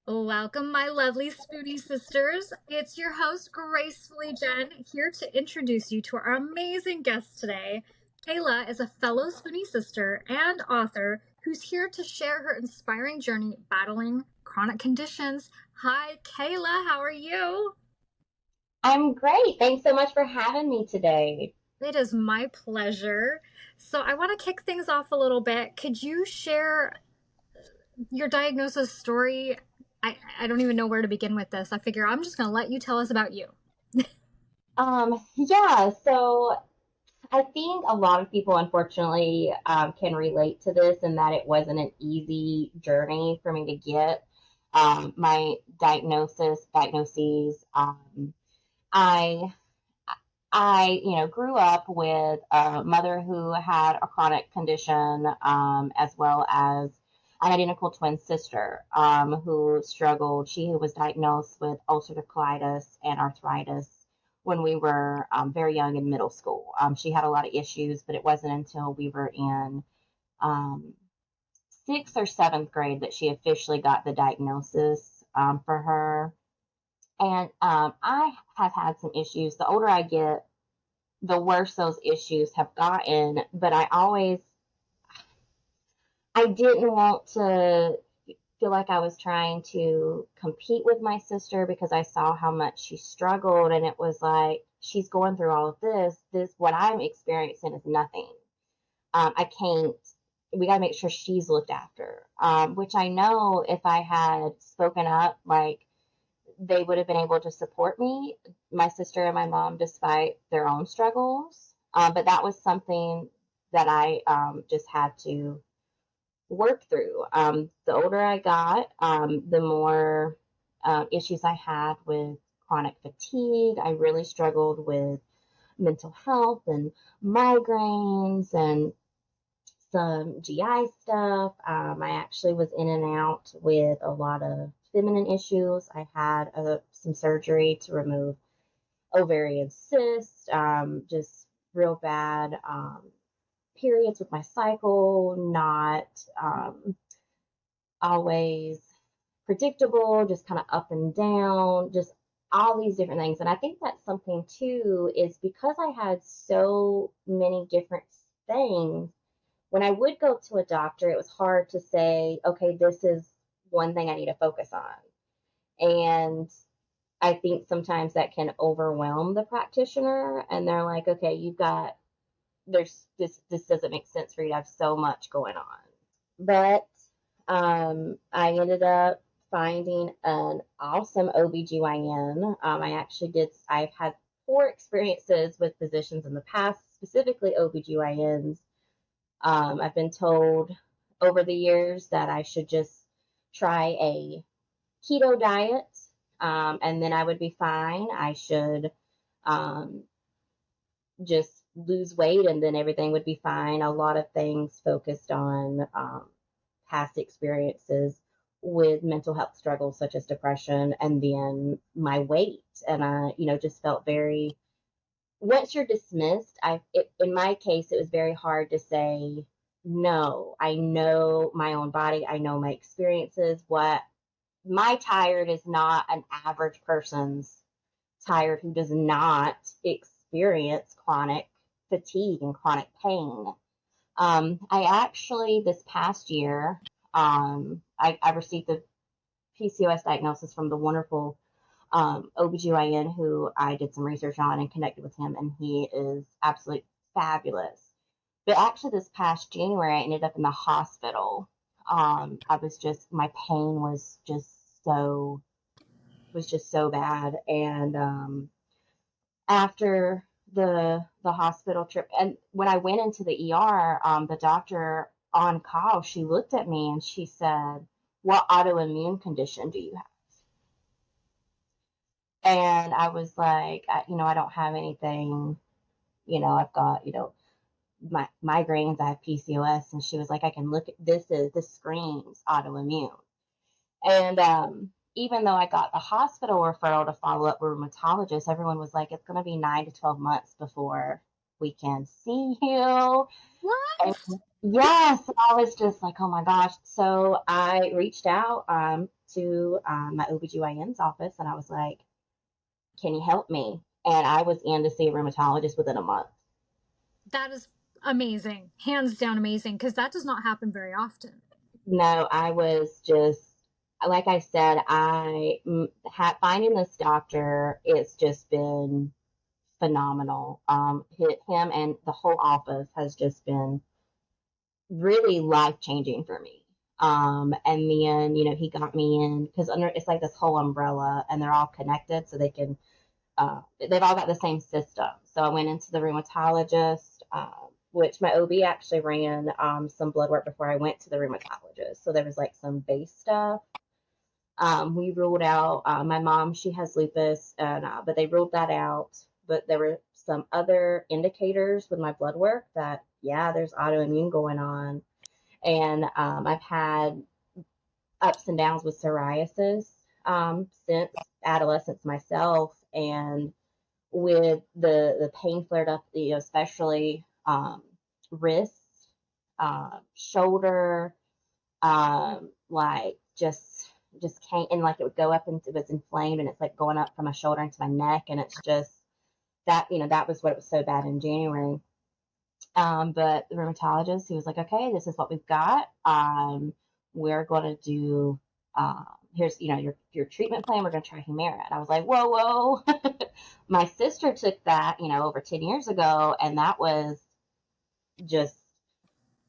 Welcome, my lovely Spoonie sisters. It's your host, Gracefully Jen, here to introduce you to our amazing guest today. Kayla is a fellow Spoonie sister and author who's here to share her inspiring journey battling chronic conditions. Hi, Kayla, how are you? I'm great. Thanks so much for having me today. It is my pleasure. So, I want to kick things off a little bit. Could you share your diagnosis story? I don't even know where to begin with this. I figure I'm just going to let you tell us about you. So I think a lot of people, unfortunately, can relate to this and that it wasn't an easy journey for me to get my diagnoses. I grew up with a mother who had a chronic condition, as well as an identical twin sister, who struggled. She was diagnosed with ulcerative colitis and arthritis when we were very young in middle school. She had a lot of issues, but it wasn't until we were in um, sixth or seventh grade that she officially got the diagnosis for her. And I have had some issues. The older I get, the worse those issues have gotten. But I didn't want to feel like I was trying to compete with my sister because I saw how much she struggled. And it was like, she's going through all of this, what I'm experiencing is nothing. I can't, we got to make sure she's looked after. Which I know if I had spoken up, like, they would have been able to support me, my sister and my mom, despite their own struggles. But that was something that I just had to work through. The older I got, the more issues I had with chronic fatigue. I really struggled with mental health and migraines and some GI stuff. I actually was in and out with a lot of feminine issues. I had some surgery to remove ovarian cysts, just real bad periods with my cycle, not always predictable, just kind of up and down, just all these different things. And I think that's something too, is because I had so many different things. When I would go to a doctor, it was hard to say, okay, this is one thing I need to focus on. And I think sometimes that can overwhelm the practitioner and they're like, okay, this doesn't make sense for you to have so much going on. But I ended up finding an awesome OBGYN. I've had poor experiences with physicians in the past, specifically OBGYNs. I've been told over the years that I should just try a keto diet, and then I would be fine. I should um, just lose weight and then everything would be fine. A lot of things focused on past experiences with mental health struggles such as depression and then my weight. And I just felt very, once you're dismissed, in my case, it was very hard to say, no, I know my own body. I know my experiences. What my tired is not an average person's tired who does not experience chronic fatigue and chronic pain. I actually, this past year, I received the PCOS diagnosis from the wonderful OBGYN who I did some research on and connected with him, and he is absolutely fabulous. But actually, this past January, I ended up in the hospital. My pain so, was just so bad. And after the hospital trip, and when I went into the ER, the doctor on call, she looked at me and she said, "What autoimmune condition do you have?" And I was like, I don't have anything. I've got, my migraines, I have PCOS. And she was like, I can look at this screams autoimmune. And even though I got the hospital referral to follow up with a rheumatologist, everyone was like, it's going to be 9 to 12 months before we can see you. What? And yes, I was just like, oh my gosh. So I reached out. to my OBGYN's office and I was like, can you help me? And I was in to see a rheumatologist within a month. That is amazing. Hands down amazing, because that does not happen very often. No, I was just, like I said, finding this doctor, it's just been phenomenal. Him and the whole office has just been really life changing for me. And then, he got me in because under it's like this whole umbrella and they're all connected so they've all got the same system. So I went into the rheumatologist, which my OB actually ran some blood work before I went to the rheumatologist. So there was like some base stuff. We ruled out my mom, she has lupus, but they ruled that out. But there were some other indicators with my blood work that, yeah, there's autoimmune going on. And I've had ups and downs with psoriasis since adolescence myself. And with the pain flared up, especially wrists, shoulder, like just can't, and like it would go up and it was inflamed and it's like going up from my shoulder into my neck and it's just that was what it was so bad in January. But the rheumatologist, he was like, okay, this is what we've got. We're going to do, here's, your treatment plan. We're going to try Humira. And I was like, whoa, whoa. My sister took that, over 10 years ago. And that was just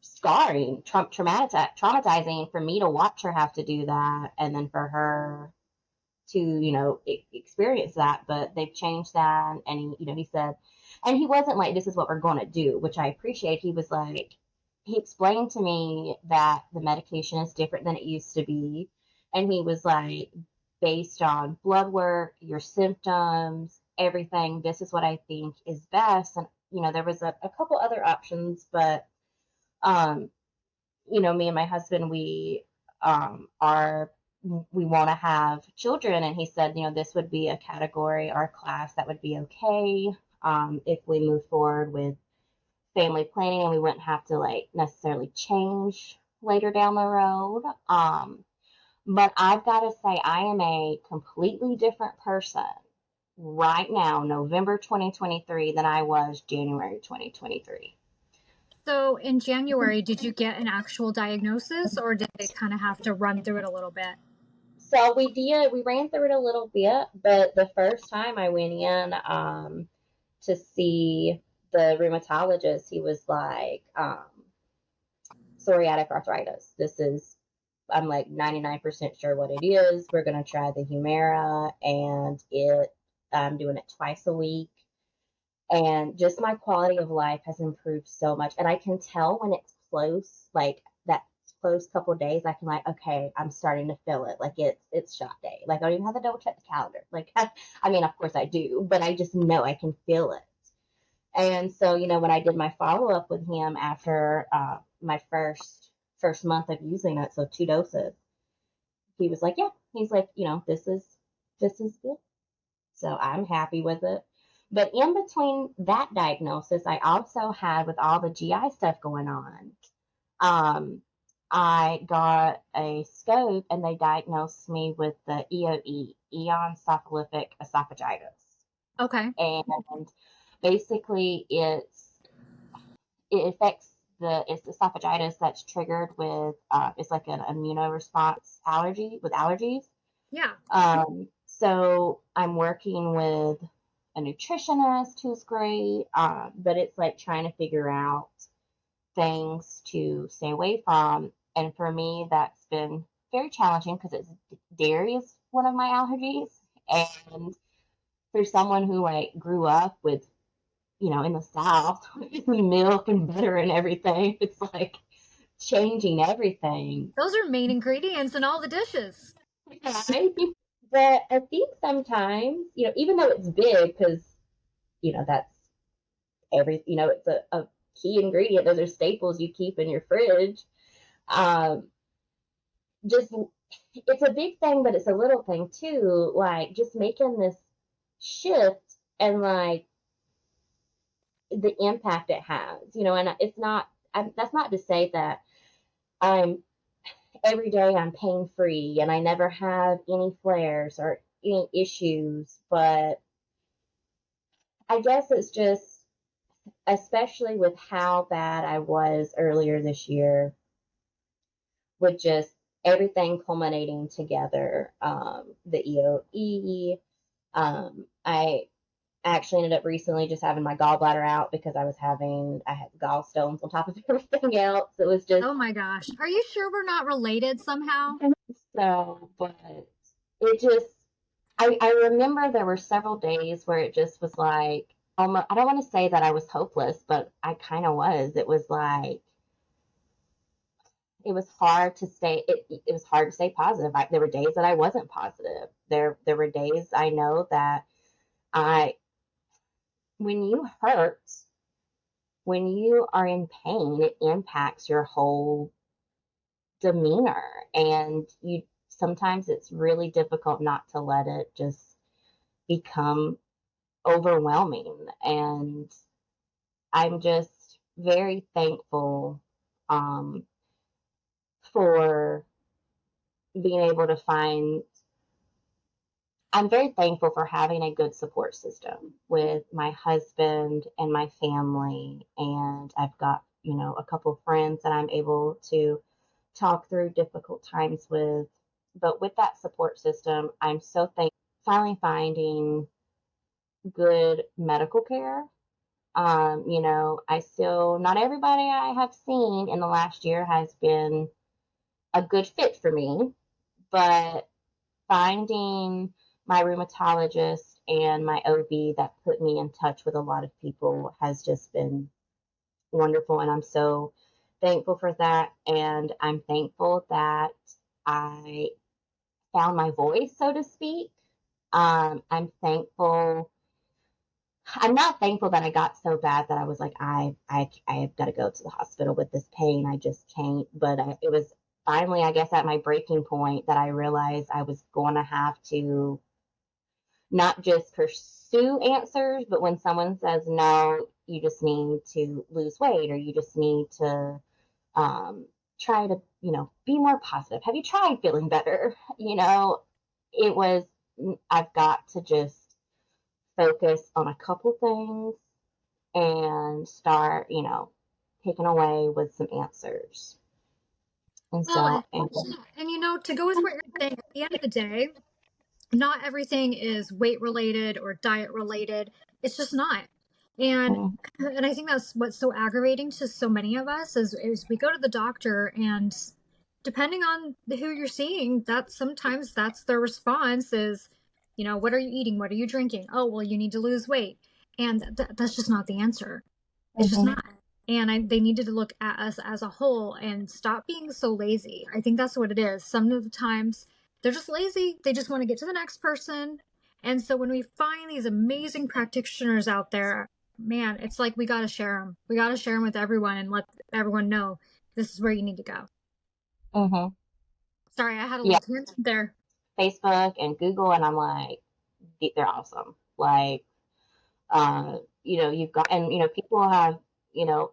scarring, traumatizing for me to watch her have to do that. And then for her to, experience that, but they've changed that. And he said, and he wasn't like, this is what we're going to do, which I appreciate. He was like, he explained to me that the medication is different than it used to be. And he was like, based on blood work, your symptoms, everything, this is what I think is best. And, there was a couple other options, but, um, me and my husband, we want to have children. And he said, this would be a category or a class that would be okay if we move forward with family planning and we wouldn't have to like necessarily change later down the road. But I've got to say, I am a completely different person right now, November 2023, than I was January 2023. So in January, did you get an actual diagnosis or did they kind of have to run through it a little bit? So we ran through it a little bit, but the first time I went in to see the rheumatologist, he was like, psoriatic arthritis. I'm like 99% sure what it is. We're going to try the Humira and I'm doing it twice a week. And just my quality of life has improved so much. And I can tell when it's close, like that close couple of days, I can like, okay, I'm starting to feel it. Like it's shot day. Like I don't even have to double check the calendar. Like I mean, of course I do, but I just know I can feel it. And so, when I did my follow up with him after my first month of using it, so 2 doses, he was like, yeah, he's like, this is good. So I'm happy with it. But in between that diagnosis, I also had with all the GI stuff going on, um, I got a scope and they diagnosed me with the EOE, eosinophilic esophagitis. Okay. And basically it affects it's esophagitis that's triggered with it's like an immunoresponse allergy with allergies. Yeah. So I'm working with a nutritionist who's great, but it's like trying to figure out things to stay away from. And for me, that's been very challenging because dairy is one of my allergies. And for someone who like grew up with, in the South, milk and butter and everything, it's like changing everything. Those are main ingredients in all the dishes. Right? But I think sometimes, even though it's big, because, that's it's a key ingredient. Those are staples you keep in your fridge. Um, just, it's a big thing, but it's a little thing too. Like just making this shift and like the impact it has, and it's not, that's not to say that I'm every day I'm pain free and I never have any flares or any issues. But I guess it's just, especially with how bad I was earlier this year, with just everything culminating together, the EOE. I actually ended up recently just having my gallbladder out because I had gallstones on top of everything else. It was just Oh my gosh. Are you sure we're not related somehow? so, but it just, I remember there were several days where it just was like, almost, I don't want to say that I was hopeless, but I kind of was. It was like, it was hard to stay, it was hard to stay positive. There were days that I wasn't positive. There were days I know that I, when you hurt, when you are in pain, it impacts your whole demeanor. And you, sometimes it's really difficult not to let it just become overwhelming. And I'm just very thankful um, for being able to find, I'm very thankful for having a good support system with my husband and my family. And I've got, a couple of friends that I'm able to talk through difficult times with. But with that support system, I'm so thankful finally finding good medical care. I still, not everybody I have seen in the last year has been a good fit for me, but finding my rheumatologist and my OB that put me in touch with a lot of people has just been wonderful. And I'm so thankful for that. And I'm thankful that I found my voice, so to speak. I'm thankful. I'm not thankful that I got so bad that I was like, I have got to go to the hospital with this pain. I just can't. But it was finally, I guess, at my breaking point that I realized I was going to have to not just pursue answers, but when someone says no, you just need to lose weight or you just need to um, try to, be more positive. Have you tried feeling better? It was, I've got to just focus on a couple things and start, taking away with some answers. And Well, so, and, and to go with what you're saying, at the end of the day, not everything is weight related or diet related. It's just not. And mm, and I think that's what's so aggravating to so many of us is we go to the doctor and depending on who you're seeing, that sometimes that's their response is, what are you eating? What are you drinking? Oh, well, you need to lose weight. And that's just not the answer. It's just mhm, not. And they needed to look at us as a whole and stop being so lazy. I think that's what it is. Some of the times they're just lazy. They just want to get to the next person. And so when we find these amazing practitioners out there, man, it's like we got to share them. We got to share them with everyone and let everyone know this is where you need to go. mhm. Sorry, I had a Yeah, little tangent there. Facebook and Google, and I'm like, they're awesome. Like, you've got, and, people have,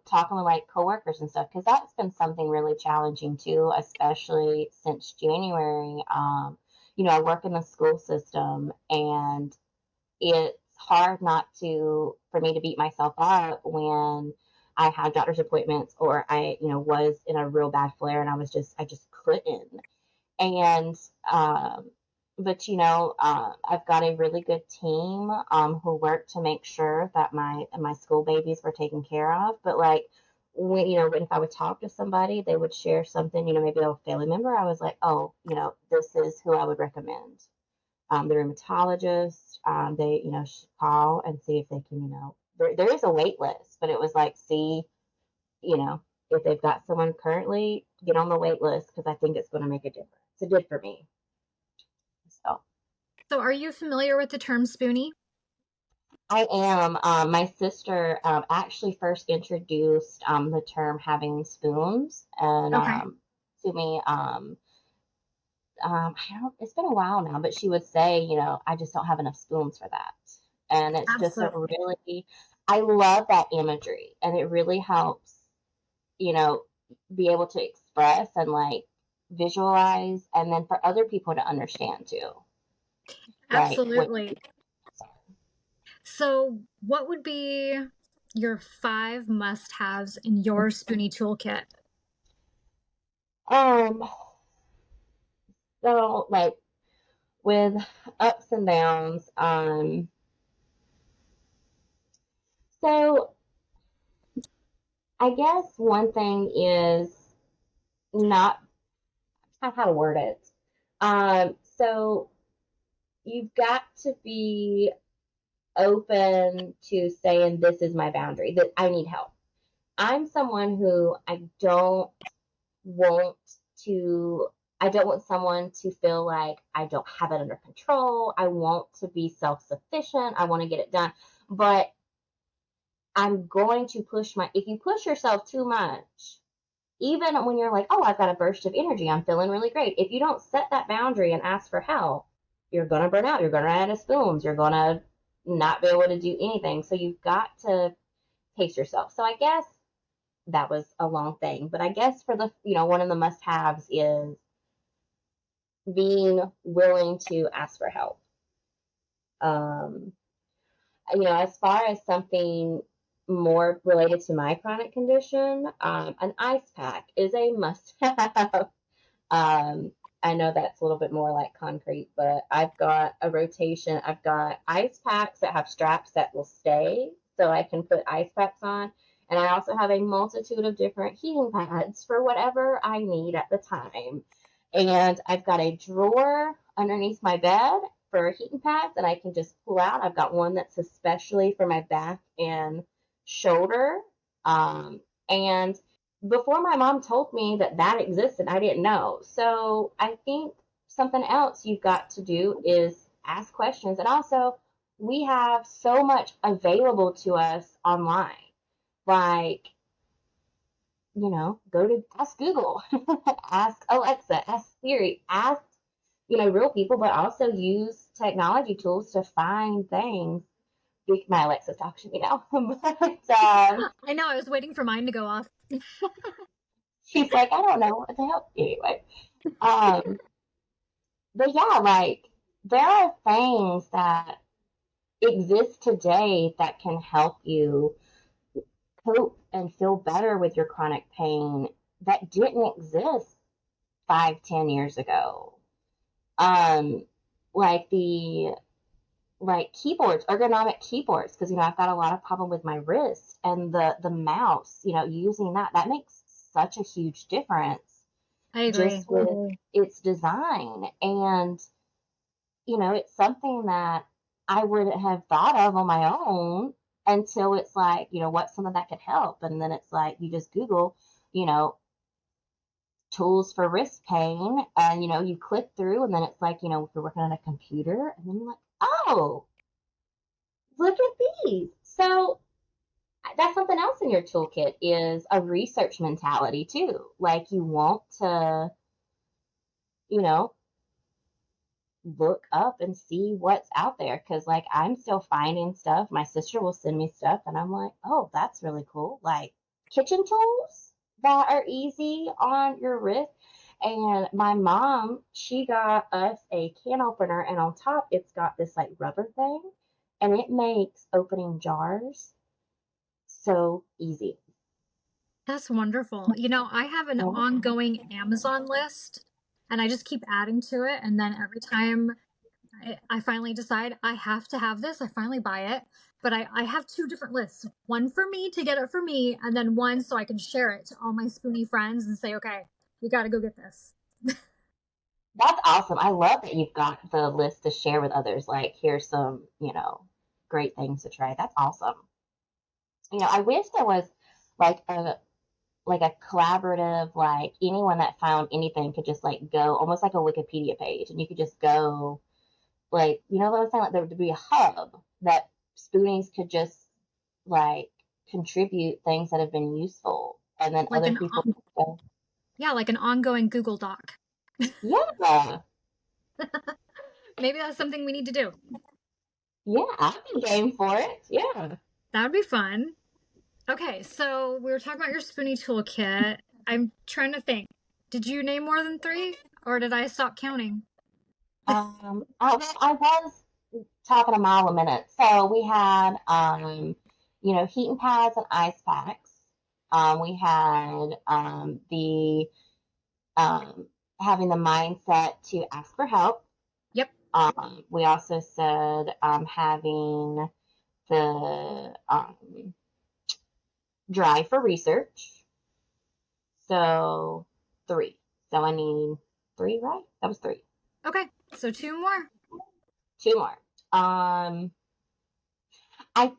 talking with like coworkers and stuff, because that's been something really challenging too, especially since January. I work in the school system and it's hard not to, for me to beat myself up when I had doctor's appointments or I, was in a real bad flare and I just couldn't. And but I've got a really good team who work to make sure that my school babies were taken care of. But like when if I would talk to somebody, they would share something, maybe a family member. I was like, oh, this is who I would recommend. The rheumatologist, they should call and see if they can, there is a wait list, but it was like see you know, if they've got someone currently, get on the wait list because I think it's going to make a difference. It did for me. So So, are you familiar with the term spoonie? I am. My sister actually first introduced the term having spoons and Okay, to me. I don't. It's been a while now, but she would say, I just don't have enough spoons for that, and it's just a absolutely. really. I love that imagery, and it really helps, you know, be able to express and like visualize and then for other people to understand too, right? Absolutely. So, what would be your 5 must-haves in your Spoonie toolkit? Um, so like with ups and downs, so I guess one thing is not how to word it. So you've got to be open to saying this is my boundary, that I need help. I'm someone who want to I don't want someone to feel like I don't have it under control. I want to be self-sufficient. I want to get it done. But I'm going to if you push yourself too much, even when you're like, oh, I've got a burst of energy, I'm feeling really great. If you don't set that boundary and ask for help, you're going to burn out. You're going to run out of spoons. You're going to not be able to do anything. So you've got to pace yourself. So I guess that was a long thing. But I guess for one of the must haves is being willing to ask for help. Um, as far as something more related to my chronic condition, an ice pack is a must have. I know that's a little bit more like concrete, but I've got a rotation. I've got ice packs that have straps that will stay so I can put ice packs on. And I also have a multitude of different heating pads for whatever I need at the time. And I've got a drawer underneath my bed for heating pads that I can just pull out. I've got one that's especially for my back and shoulder. And before my mom told me that existed, I didn't know. So I think something else you've got to do is ask questions. And also, we have so much available to us online. Like, go to ask Google, ask Alexa, ask Siri, ask, real people, but also use technology tools to find things. My Alexa's talking to me now. but I know, I was waiting for mine to go off. she's like, I don't know what to help you anyway. Um, but yeah, like there are things that exist today that can help you cope and feel better with your chronic pain that didn't exist 5, 10 years ago. Um, like the keyboards, ergonomic keyboards, because I've got a lot of problem with my wrist and the mouse. Using that makes such a huge difference I agree. just with its design. And it's something that I wouldn't have thought of on my own until it's like, what's something that could help? And then it's like, you just Google, you know, tools for wrist pain, and, you click through, and then it's like, if you're working on a computer, and then you're like, oh, look at these. So that's something else in your toolkit is a research mentality too. Like you want to, you know, look up and see what's out there because like I'm still finding stuff. My sister will send me stuff and I'm like, oh, that's really cool. Like kitchen tools that are easy on your wrist. And my mom, she got us a can opener, and on top it's got this like rubber thing, and it makes opening jars so easy. That's wonderful. I have an ongoing Amazon list and I just keep adding to it. And then every time I finally decide I have to have this, I finally buy it. But I have 2 different lists, one for me to get it for me, and then one so I can share it to all my Spoonie friends and say, okay, you got to go get this. That's awesome. I love that you've got the list to share with others. Like, here's some, great things to try. That's awesome. I wish there was like a collaborative, like anyone that found anything could just like go almost like a Wikipedia page, and you could just go like, what I'm saying? Like there would be a hub that Spoonies could just like contribute things that have been useful, and then Like other an, people could go, yeah, like an ongoing Google Doc. yeah, Maybe that's something we need to do. yeah, I'm in game for it. Yeah. That would be fun. Okay, so we were talking about your Spoonie toolkit. I'm trying to think. Did you name more than three, or did I stop counting? I was talking a mile a minute. So we had, heating pads and ice packs. We had the having the mindset to ask for help. Yep. We also said having the drive for research. So three. So I need three, right? That was three. Okay, so two more. Two more. I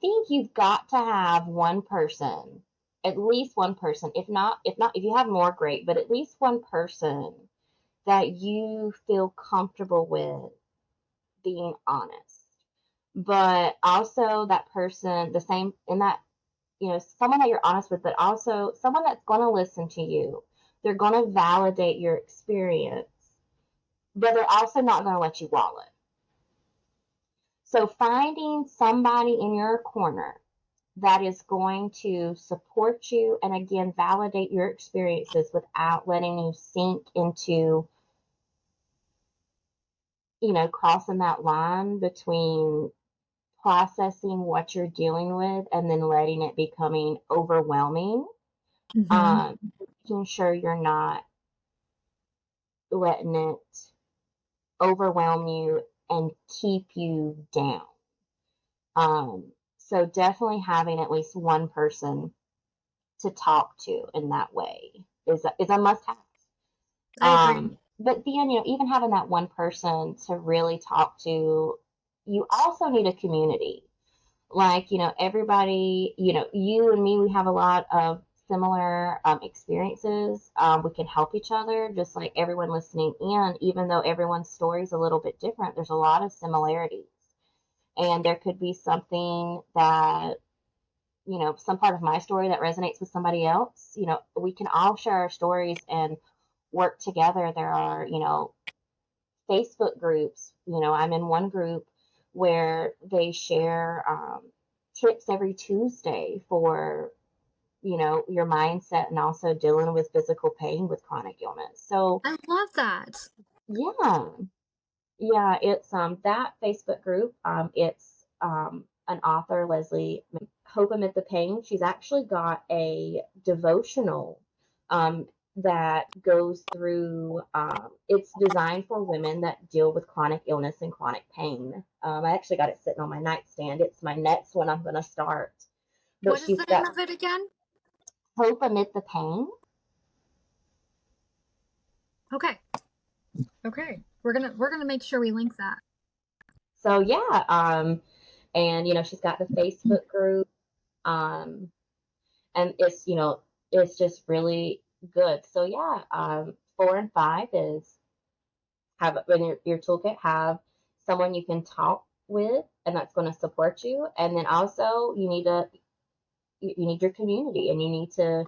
think you've got to have one person, at least one person. If you have more, great, but at least one person that you feel comfortable with being honest. But also that person, the same in that, someone that you're honest with, but also someone that's going to listen to you. They're going to validate your experience, but they're also not going to let you wallow. So finding somebody in your corner that is going to support you and again validate your experiences without letting you sink into, crossing that line between processing what you're dealing with and then letting it becoming overwhelming. Mm-hmm. Making sure you're not letting it overwhelm you and keep you down. So definitely having at least one person to talk to in that way is a must have. I agree. But then, even having that one person to really talk to, you also need a community. Like, everybody, you and me, we have a lot of similar experiences. We can help each other, just like everyone listening in, even though everyone's story is a little bit different, there's a lot of similarities. And there could be something that, some part of my story that resonates with somebody else. We can all share our stories and work together. There are, Facebook groups. I'm in one group where they share tips every Tuesday for, your mindset and also dealing with physical pain with chronic illness. So, I love that. yeah, yeah, it's that Facebook group. It's an author, Leslie, Hope Amid the Pain. She's actually got a devotional that goes through, it's designed for women that deal with chronic illness and chronic pain. I actually got it sitting on my nightstand. It's my next one I'm going to start. But What is she's the name got of it again? Hope Amid the Pain. Okay. Okay. We're gonna make sure we link that. So, yeah, and, she's got the Facebook group. Um, and it's just really good. So yeah, 4 and 5 is have in your toolkit, have someone you can talk with and that's going to support you, and then also you need your community, and you need to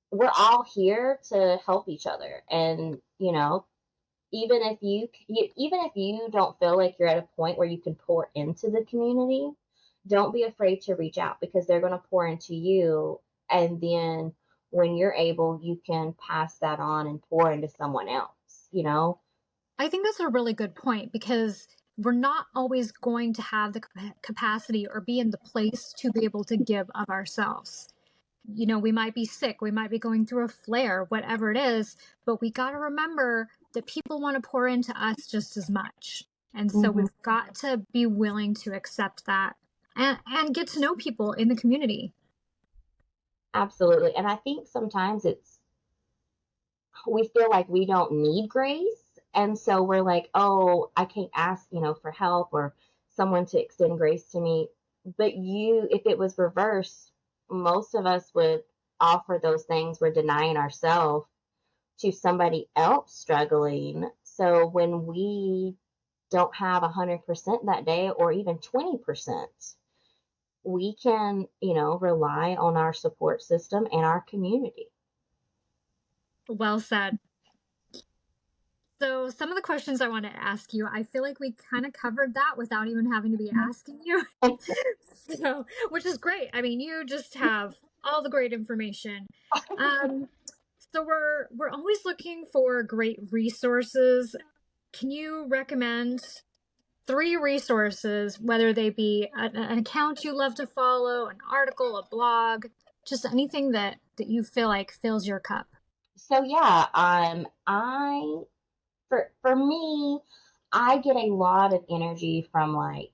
we're all here to help each other. And even if you don't feel like you're at a point where you can pour into the community, don't be afraid to reach out, because they're going to pour into you, and then when you're able, you can pass that on and pour into someone else. I think that's a really good point because we're not always going to have the capacity or be in the place to be able to give of ourselves. We might be sick, we might be going through a flare, whatever it is, but we got to remember that people want to pour into us just as much. And so Hmm. we've got to be willing to accept that and get to know people in the community. Absolutely. And I think sometimes we feel like we don't need grace. And so we're like, oh, I can't ask, for help or someone to extend grace to me. But if it was reversed, most of us would offer those things. We're denying ourselves to somebody else struggling. So when we don't have 100% that day or even 20%, we can, rely on our support system and our community. Well said. So, some of the questions I want to ask you, I feel like we kind of covered that without even having to be asking you. So, which is great. I mean, you just have all the great information. Um, So we're always looking for great resources. Can you recommend three resources, whether they be an account you love to follow, an article, a blog, just anything that you feel like fills your cup? So yeah, I for me, I get a lot of energy from like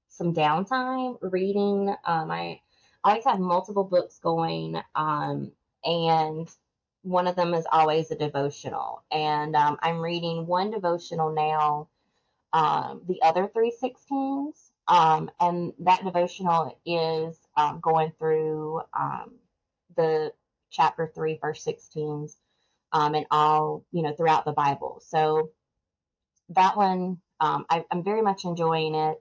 some downtime reading. I always have multiple books going, and one of them is always a devotional. And I'm reading one devotional now, the other 316s. And that devotional is going through the chapter 3, verse 16s, and all, throughout the Bible. So that one, I'm very much enjoying it.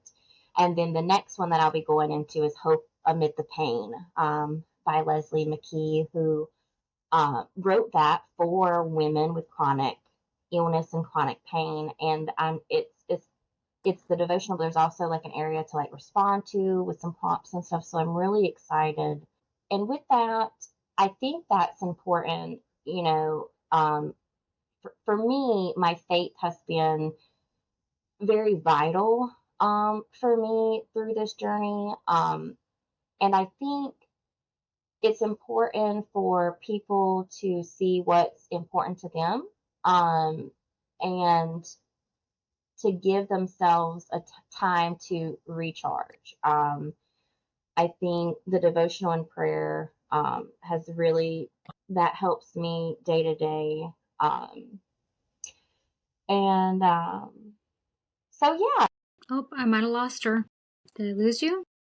And then the next one that I'll be going into is Hope Amid the Pain, by Leslie McKee, who wrote that for women with chronic illness and chronic pain. And it's the devotional. But there's also like an area to like respond to with some prompts and stuff. So I'm really excited. And with that, I think that's important. For me, my faith has been very vital, for me through this journey. And I think it's important for people to see what's important to them, and to give themselves a time to recharge. I think the devotional and prayer, has really, that helps me day to day. Um, and so, yeah. Oh, I might have lost her. Did I lose you?